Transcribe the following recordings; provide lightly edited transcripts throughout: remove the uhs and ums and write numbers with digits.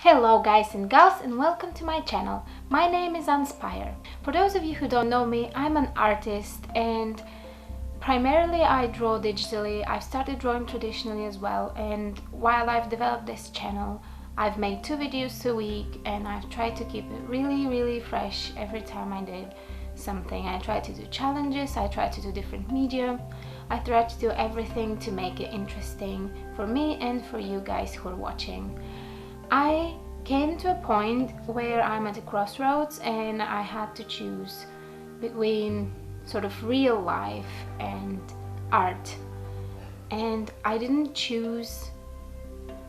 Hello guys and gals, and welcome to my channel. My name is Anspire. For those of you who don't know me, I'm an artist and primarily I draw digitally. I've started drawing traditionally as well, and while I've developed this channel, I've made 2 videos a week and I've tried to keep it really fresh every time I did something. I try to do challenges, I try to do different media, I try to do everything to make it interesting for me and for you guys who are watching. I came to a point where I'm at a crossroads and I had to choose between sort of real life and art, and I didn't choose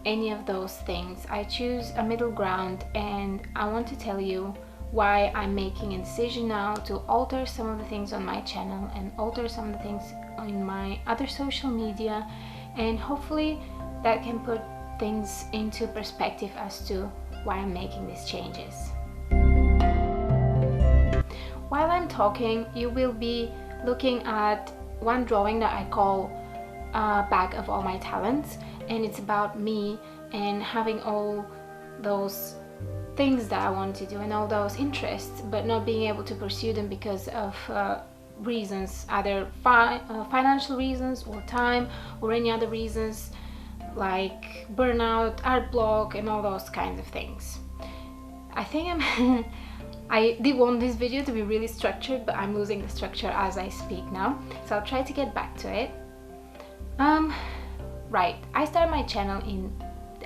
any of those things. I choose a middle ground, and I want to tell you why I'm making a decision now to alter some of the things on my channel and alter some of the things on my other social media, and hopefully that can put things into perspective as to why I'm making these changes. While I'm talking, you will be looking at one drawing that I call a bag of all my talents, and it's about me and having all those things that I want to do and all those interests, but not being able to pursue them because of reasons, either financial reasons or time or any other reasons like burnout, art block, and all those kinds of things. I think I did want this video to be really structured, but I'm losing the structure as I speak now, so I'll try to get back to it. Right, I started my channel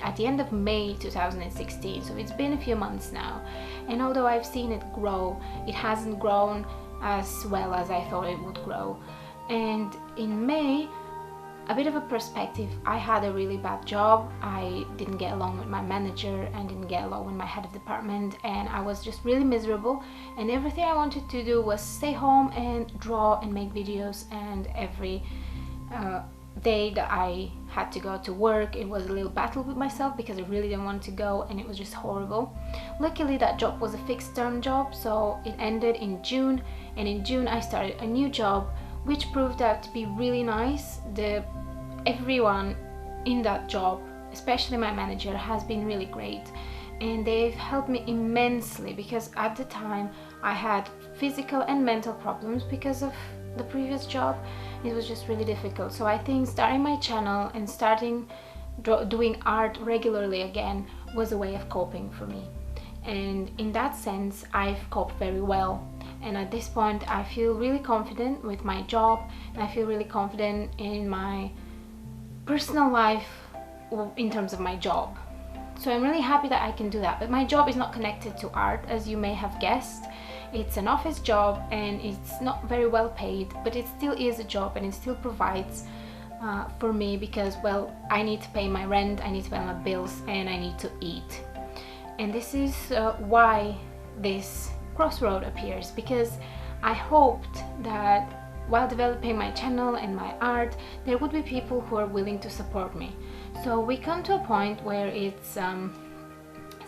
at the end of May 2016, so it's been a few months now, and although I've seen it grow, it hasn't grown as well as I thought it would grow. And in May, a bit of a perspective, I had a really bad job. I didn't get along with my manager and didn't get along with my head of department, and I was just really miserable, and everything I wanted to do was stay home and draw and make videos, and every day that I had to go to work, it was a little battle with myself because I really didn't want to go, and it was just horrible. Luckily that job was a fixed term job, so it ended in June, and in June I started a new job which proved out to be really nice. Everyone in that job, especially my manager, has been really great, and they've helped me immensely because at the time I had physical and mental problems because of the previous job. It was just really difficult. So I think starting my channel and starting doing art regularly again was a way of coping for me, and in that sense I've coped very well. And at this point I feel really confident with my job, and I feel really confident in my personal life in terms of my job. So I'm really happy that I can do that. But my job is not connected to art, as you may have guessed. It's an office job and it's not very well paid, but it still is a job, and it still provides for me because, well, I need to pay my rent, I need to pay my bills, and I need to eat. And this is why this crossroad appears, because I hoped that while developing my channel and my art, there would be people who are willing to support me. So we come to a point where it's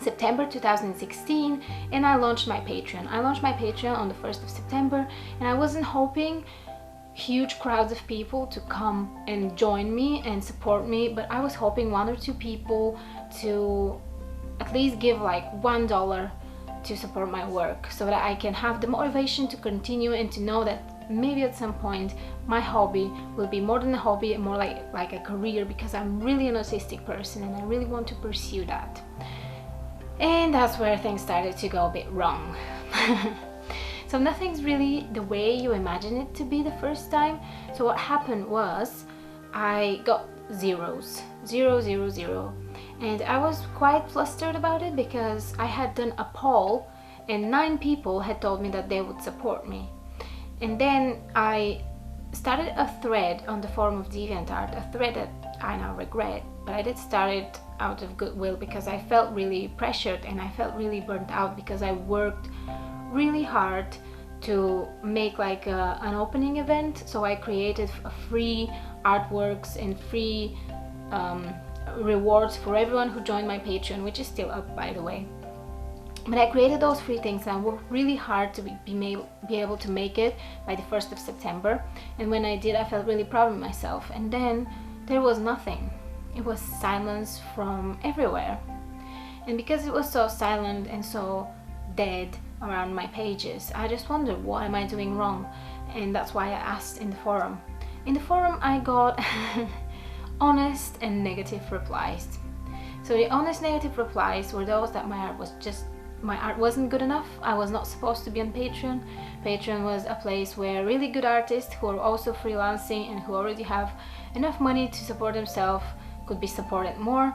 September 2016, and I launched my Patreon. I launched my Patreon on the 1st of September, and I wasn't hoping huge crowds of people to come and join me and support me, but I was hoping 1 or 2 people to at least give like $1 to support my work, so that I can have the motivation to continue and to know that maybe at some point my hobby will be more than a hobby and more like a career, because I'm really an artistic person and I really want to pursue that. And that's where things started to go a bit wrong. So nothing's really the way you imagine it to be the first time. So what happened was I got zeros, 0, 0, 0. And I was quite flustered about it because I had done a poll and 9 people had told me that they would support me. And then I started a thread on the forum of DeviantArt, a thread that I now regret, but I did start it out of goodwill because I felt really pressured and I felt really burnt out because I worked really hard to make like an opening event. So I created free artworks and free rewards for everyone who joined my Patreon, which is still up, by the way. But I created those free things and I worked really hard to be able to make it by the 1st of September. And when I did, I felt really proud of myself. And then there was nothing. It was silence from everywhere. And because it was so silent and so dead around my pages, I just wondered, what am I doing wrong? And that's why I asked in the forum. In the forum I got honest and negative replies. So the honest negative replies were those that my art wasn't good enough. I was not supposed to be on Patreon. Patreon was a place where really good artists who are also freelancing and who already have enough money to support themselves could be supported more.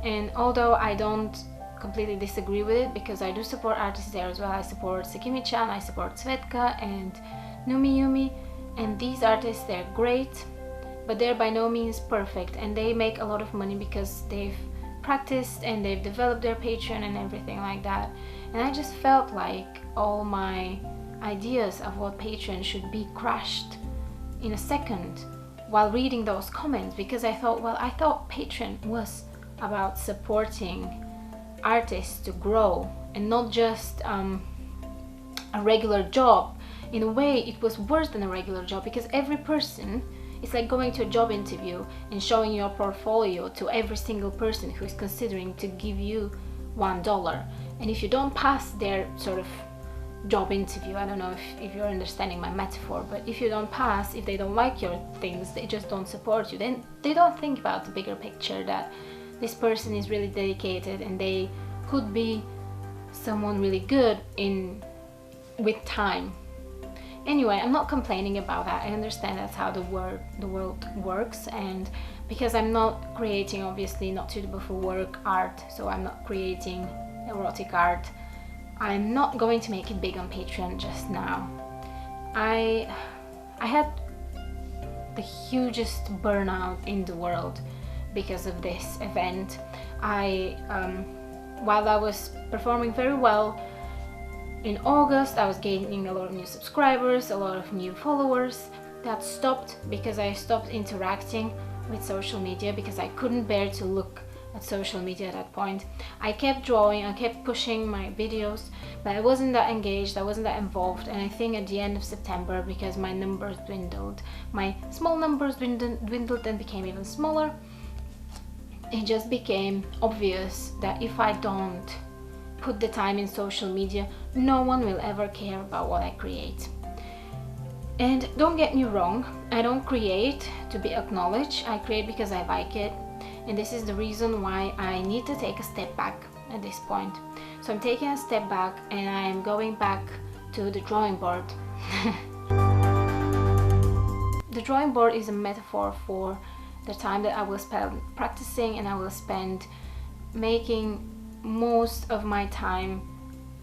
And although I don't completely disagree with it, because I do support artists there as well. I support Sakimi-chan, I support Svetka and Numi, and these artists, they're great, but they're by no means perfect, and they make a lot of money because they've practiced and they've developed their Patreon and everything like that. And I just felt like all my ideas of what Patreon should be crashed in a second while reading those comments, because I thought Patreon was about supporting artists to grow and not just a regular job. In a way, it was worse than a regular job, because every person, it's like going to a job interview and showing your portfolio to every single person who is considering to give you $1. And if you don't pass their sort of job interview, I don't know if you're understanding my metaphor, but if you don't pass, if they don't like your things, they just don't support you, then they don't think about the bigger picture, that this person is really dedicated and they could be someone really good with time. Anyway, I'm not complaining about that. I understand that's how the world works, and because I'm not creating, obviously not suitable for work art, so I'm not creating erotic art, I'm not going to make it big on Patreon just now. I had the hugest burnout in the world because of this event. While I was performing very well in August, I was gaining a lot of new subscribers, a lot of new followers. That stopped because I stopped interacting with social media, because I couldn't bear to look at social media at that point. I kept drawing, I kept pushing my videos, but I wasn't that engaged, I wasn't that involved. And I think at the end of September, because my numbers dwindled, my small numbers dwindled and became even smaller, it just became obvious that if I don't put the time in social media, no one will ever care about what I create. And don't get me wrong, I don't create to be acknowledged, I create because I like it. And this is the reason why I need to take a step back at this point. So I'm taking a step back and I'm going back to the drawing board. The drawing board is a metaphor for the time that I will spend practicing, and I will spend making most of my time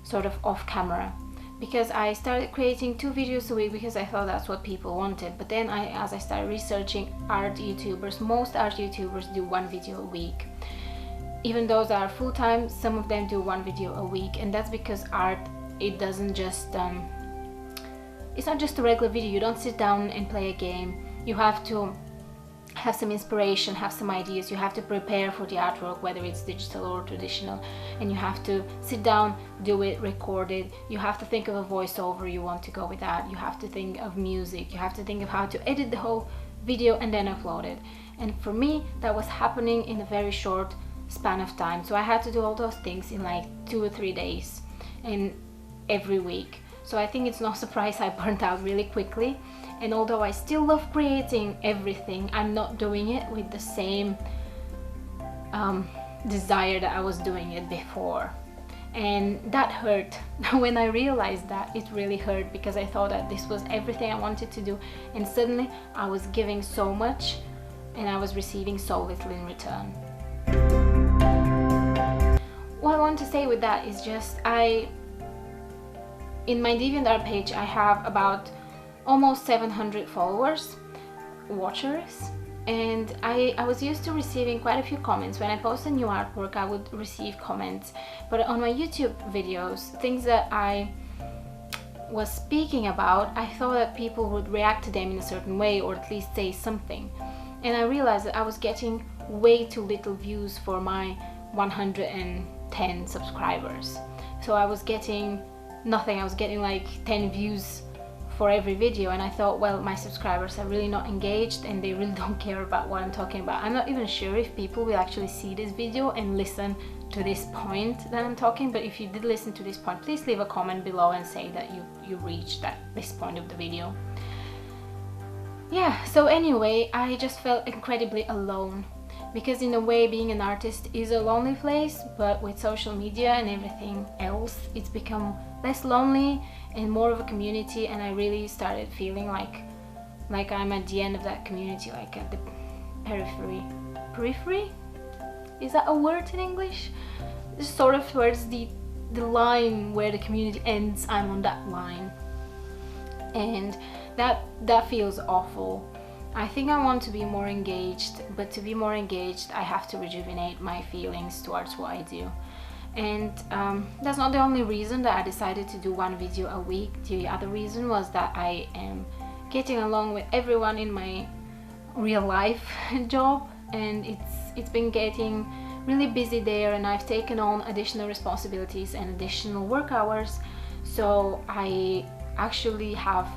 sort of off camera, because I started creating 2 videos a week because I thought that's what people wanted. But then as I started researching art YouTubers, most art YouTubers do 1 video a week. Even those that are full-time, some of them do 1 video a week, and that's because art, it doesn't just it's not just a regular video. You don't sit down and play a game. You have to have some inspiration, have some ideas, you have to prepare for the artwork, whether it's digital or traditional, and you have to sit down, do it, record it, you have to think of a voiceover you want to go with that, you have to think of music, you have to think of how to edit the whole video and then upload it. And for me, that was happening in a very short span of time, so I had to do all those things in like 2 or 3 days and every week. So I think it's no surprise I burnt out really quickly. And although I still love creating everything, I'm not doing it with the same desire that I was doing it before. And that hurt. When I realized that, it really hurt, because I thought that this was everything I wanted to do, and suddenly I was giving so much and I was receiving so little in return. What I want to say with that is just, in my DeviantArt page I have about almost 700 followers, watchers, and I was used to receiving quite a few comments. When I post a new artwork, I would receive comments, but on my YouTube videos, things that I was speaking about, I thought that people would react to them in a certain way, or at least say something. And I realized that I was getting way too little views for my 110 subscribers. So I was getting nothing. I was getting like 10 views for every video, and I thought, well, my subscribers are really not engaged and they really don't care about what I'm talking about. I'm not even sure if people will actually see this video and listen to this point that I'm talking, but if you did listen to this point, please leave a comment below and say that you reached this point of the video. Yeah, so anyway, I just felt incredibly alone, because in a way being an artist is a lonely place, but with social media and everything else, it's become less lonely and more of a community, and I really started feeling like I'm at the end of that community, like at the periphery? Is that a word in English? Just sort of towards the line where the community ends, I'm on that line. And that feels awful. I think I want to be more engaged, but to be more engaged I have to rejuvenate my feelings towards what I do. And that's not the only reason that I decided to do one video a week. The other reason was that I am getting along with everyone in my real life job, and it's been getting really busy there, and I've taken on additional responsibilities and additional work hours, so I actually have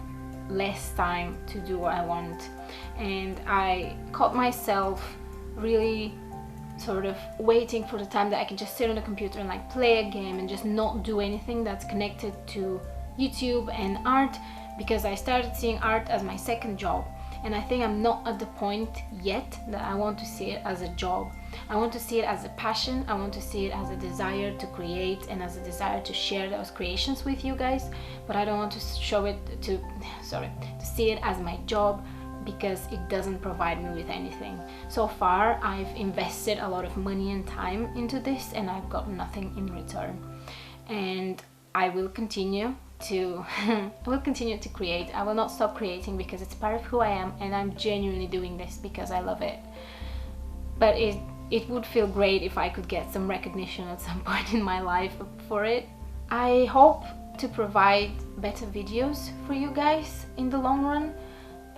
less time to do what I want. And I caught myself really sort of waiting for the time that I can just sit on the computer and like play a game and just not do anything that's connected to YouTube and art, because I started seeing art as my second job. And I think I'm not at the point yet that I want to see it as a job. I want to see it as a passion. I want to see it as a desire to create and as a desire to share those creations with you guys. But I don't want to see it as my job, because it doesn't provide me with anything. So far I've invested a lot of money and time into this, and I've got nothing in return. And I will continue to create. I will not stop creating, because it's part of who I am, and I'm genuinely doing this because I love it. But it would feel great if I could get some recognition at some point in my life for it. I hope to provide better videos for you guys in the long run.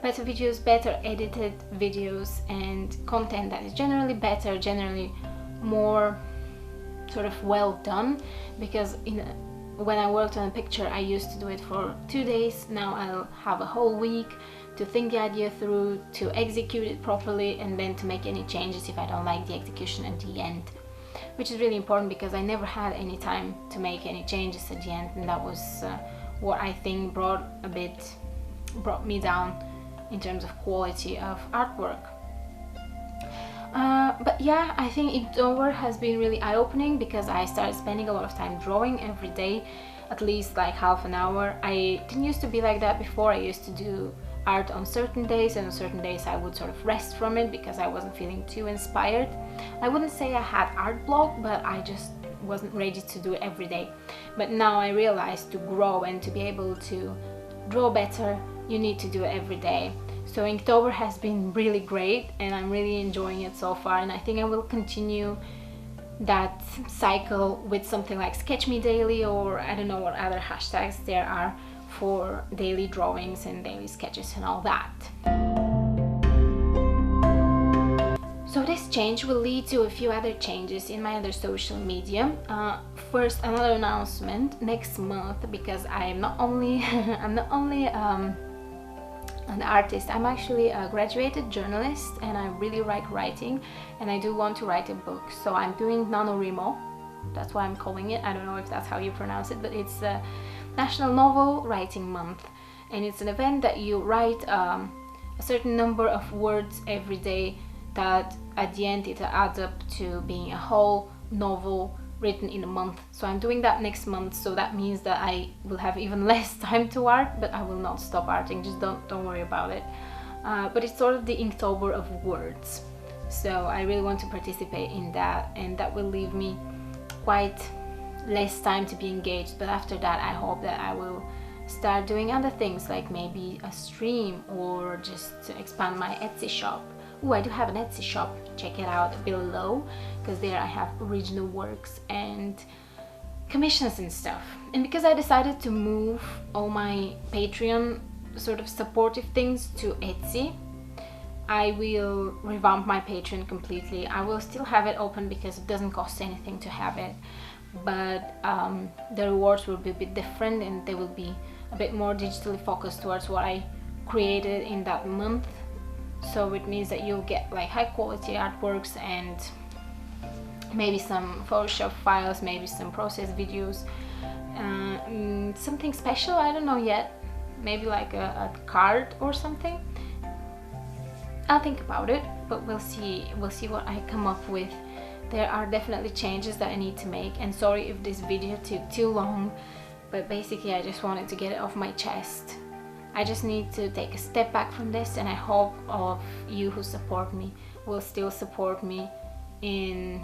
Better videos, better edited videos, and content that is generally better, generally more sort of well done, because when I worked on a picture I used to do it for 2 days. Now I'll have a whole week to think the idea through, to execute it properly, and then to make any changes if I don't like the execution at the end, which is really important because I never had any time to make any changes at the end, and that was what I think brought me down in terms of quality of artwork. But yeah, I think Inktober has been really eye-opening, because I started spending a lot of time drawing every day, at least like half an hour. I didn't used to be like that before. I used to do art on certain days, and on certain days I would sort of rest from it because I wasn't feeling too inspired. I wouldn't say I had art block, but I just wasn't ready to do it every day. But now I realized to grow and to be able to draw better, you need to do it every day. So Inktober has been really great, and I'm really enjoying it so far, and I think I will continue that cycle with something like Sketch Me Daily, or I don't know what other hashtags there are for daily drawings and daily sketches and all that. So this change will lead to a few other changes in my other social media. First, another announcement next month, because I'm not only an artist, I'm actually a graduated journalist, and I really like writing, and I do want to write a book. So I'm doing NaNoWriMo, that's why I'm calling it. I don't know if that's how you pronounce it, but it's a National Novel Writing Month, and it's an event that you write a certain number of words every day, that at the end it adds up to being a whole novel written in a month. So I'm doing that next month, so that means that I will have even less time to art, but I will not stop arting, just don't worry about it. But it's sort of the Inktober of words, so I really want to participate in that, and that will leave me quite less time to be engaged. But after that I hope that I will start doing other things, like maybe a stream, or just to expand my Etsy shop. Oh, I do have an Etsy shop, check it out below, because there I have original works and commissions and stuff. And because I decided to move all my Patreon sort of supportive things to Etsy, I will revamp my Patreon completely. I will still have it open because it doesn't cost anything to have it, but the rewards will be a bit different, and they will be a bit more digitally focused towards what I created in that month. So it means that you'll get like high quality artworks and maybe some Photoshop files, maybe some process videos, something special, I don't know yet, maybe like a card or something. I'll think about it, but we'll see what I come up with. There are definitely changes that I need to make, and sorry if this video took too long, but basically I just wanted to get it off my chest. I just need to take a step back from this, and I hope all of you who support me will still support me in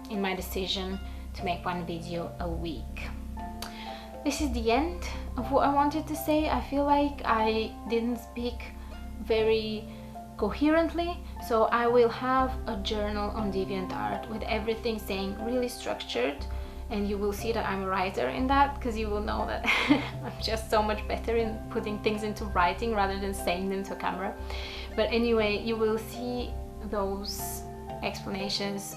my decision to make one video a week. This is the end of what I wanted to say. I feel like I didn't speak very coherently, so I will have a journal on DeviantArt with everything saying really structured, and you will see that I'm a writer in that, because you will know that I'm just so much better in putting things into writing rather than saying them to camera. But anyway, you will see those explanations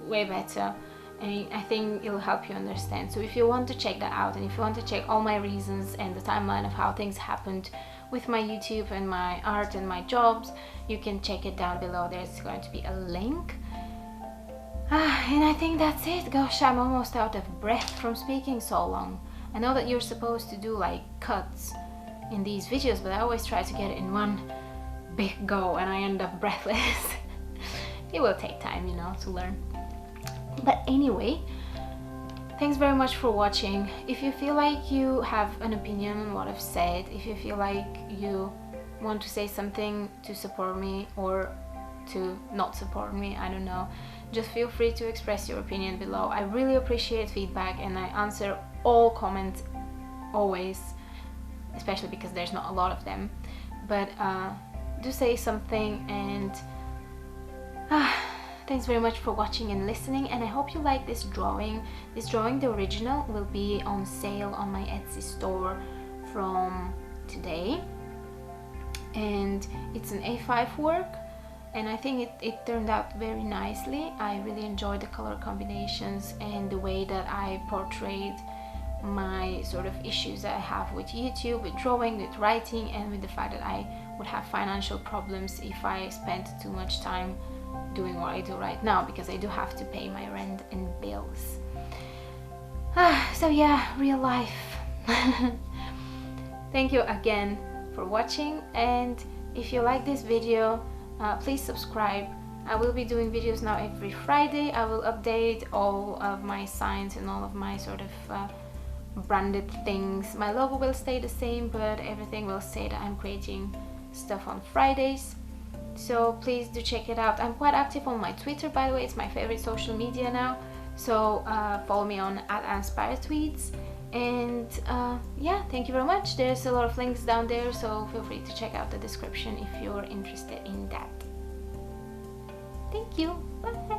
way better, and I think it'll help you understand. So if you want to check that out, and if you want to check all my reasons and the timeline of how things happened with my YouTube and my art and my jobs, you can check it down below. There's going to be a link. And I think that's it. Gosh, I'm almost out of breath from speaking so long. I know that you're supposed to do like cuts in these videos, but I always try to get it in one big go and I end up breathless. It will take time, you know, to learn. But anyway, thanks very much for watching. If you feel like you have an opinion on what I've said, if you feel like you want to say something to support me or to not support me, I don't know, just feel free to express your opinion below. I really appreciate feedback, and I answer all comments always, especially because there's not a lot of them. But do say something, and thanks very much for watching and listening, and I hope you like this drawing. This drawing, the original, will be on sale on my Etsy store from today, and it's an A5 work, and I think it turned out very nicely. I really enjoyed the color combinations and the way that I portrayed my sort of issues that I have with YouTube, with drawing, with writing, and with the fact that I would have financial problems if I spent too much time doing what I do right now, because I do have to pay my rent and bills. So yeah, real life. Thank you again for watching, and if you like this video, please subscribe. I will be doing videos now every Friday. I will update all of my signs and all of my sort of branded things. My logo will stay the same, but everything will say that I'm creating stuff on Fridays. So please do check it out. I'm quite active on my Twitter, by the way. It's my favorite social media now. So follow me on @AnspireTweets. And yeah, thank you very much. There's a lot of links down there, so feel free to check out the description if you're interested in that. Thank you. Bye.